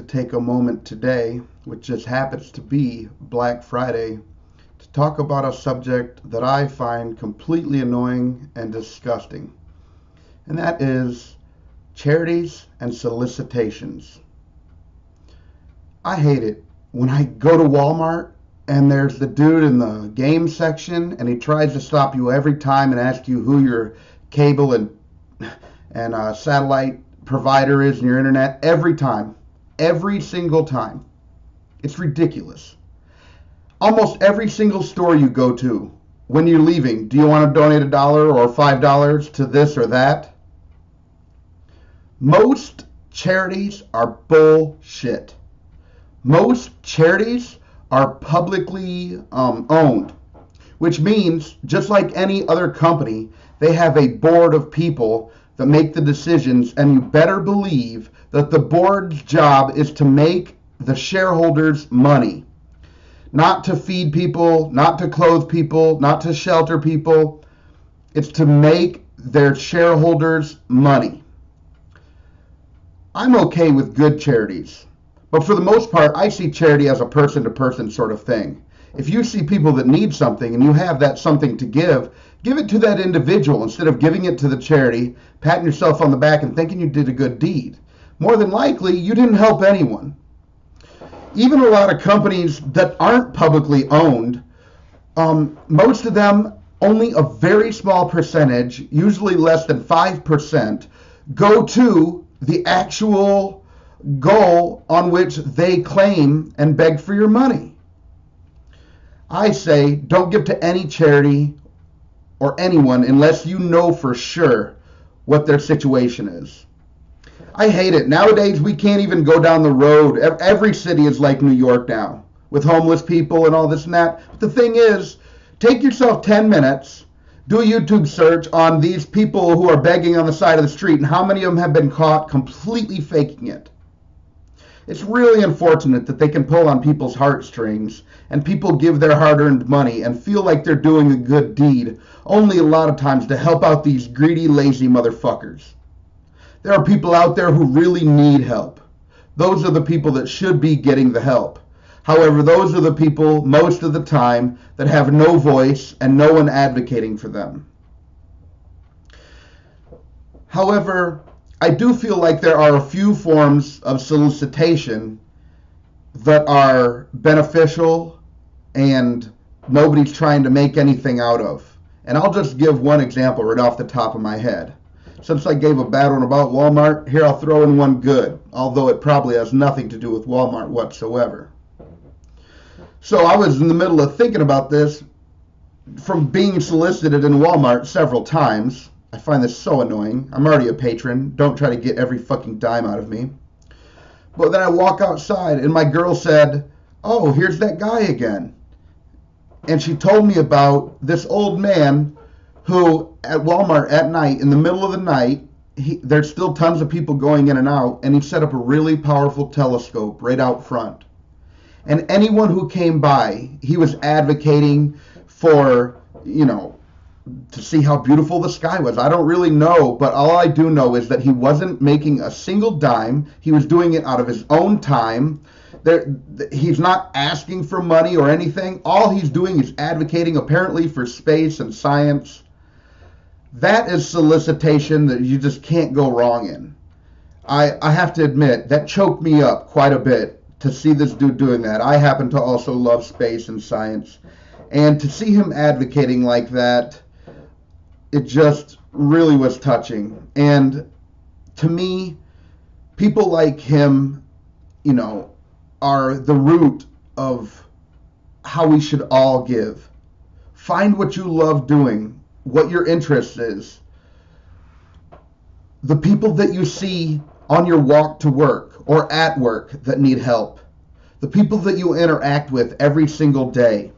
take a moment today, which just happens to be Black Friday, to talk about a subject that I find completely annoying and disgusting. And that is charities and solicitations. I hate it when I go to Walmart and there's the dude in the game section and he tries to stop you every time and ask you who your cable and satellite provider is and your internet every single time. It's ridiculous. Almost every single store you go to, when you're leaving, do you want to donate $1 or $5 to this or that? Most charities are bullshit. Most charities are publicly owned, which means just like any other company, they have a board of people that make the decisions, and you better believe that the board's job is to make the shareholders money. Not to feed people, not to clothe people, not to shelter people. It's to make their shareholders money. I'm okay with good charities, but for the most part, I see charity as a person-to-person sort of thing. If you see people that need something and you have that something to give it to that individual instead of giving it to the charity, patting yourself on the back and thinking you did a good deed. More than likely, you didn't help anyone. Even a lot of companies that aren't publicly owned, most of them, only a very small percentage, usually less than 5%, go to the actual goal on which they claim and beg for your money. I say don't give to any charity or anyone unless you know for sure what their situation is. I hate it. Nowadays, we can't even go down the road. Every city is like New York now, with homeless people and all this and that. But the thing is, take yourself 10 minutes, do a YouTube search on these people who are begging on the side of the street and how many of them have been caught completely faking it. It's really unfortunate that they can pull on people's heartstrings and people give their hard-earned money and feel like they're doing a good deed, only a lot of times to help out these greedy, lazy motherfuckers. There are people out there who really need help. Those are the people that should be getting the help. However, those are the people most of the time that have no voice and no one advocating for them. However, I do feel like there are a few forms of solicitation that are beneficial and nobody's trying to make anything out of. And I'll just give one example right off the top of my head. Since I gave a bad one about Walmart, here I'll throw in one good, although it probably has nothing to do with Walmart whatsoever. So I was in the middle of thinking about this from being solicited in Walmart several times. I find this so annoying. I'm already a patron. Don't try to get every fucking dime out of me. But then I walk outside and my girl said, "Oh, here's that guy again." And she told me about this old man who at Walmart at night, in the middle of the night, there's still tons of people going in and out, and he set up a really powerful telescope right out front. And anyone who came by, he was advocating for, to see how beautiful the sky was. I don't really know, but all I do know is that he wasn't making a single dime. He was doing it out of his own time. He's not asking for money or anything. All he's doing is advocating apparently for space and science. That is solicitation that you just can't go wrong in. I have to admit, that choked me up quite a bit to see this dude doing that. I happen to also love space and science. And to see him advocating like that, it just really was touching. And to me, people like him, are the root of how we should all give. Find what you love doing, what your interest is. The people that you see on your walk to work or at work that need help. The people that you interact with every single day.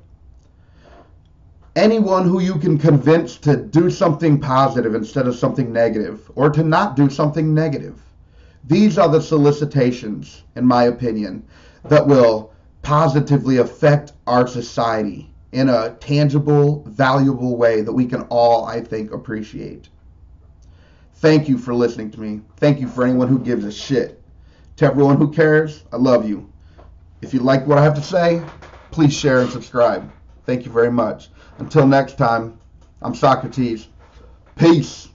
Anyone who you can convince to do something positive instead of something negative, or to not do something negative. These are the solicitations, in my opinion, that will positively affect our society in a tangible, valuable way that we can all, I think, appreciate. Thank you for listening to me. Thank you for anyone who gives a shit. To everyone who cares, I love you. If you like what I have to say, please share and subscribe. Thank you very much. Until next time, I'm Socrates. Peace.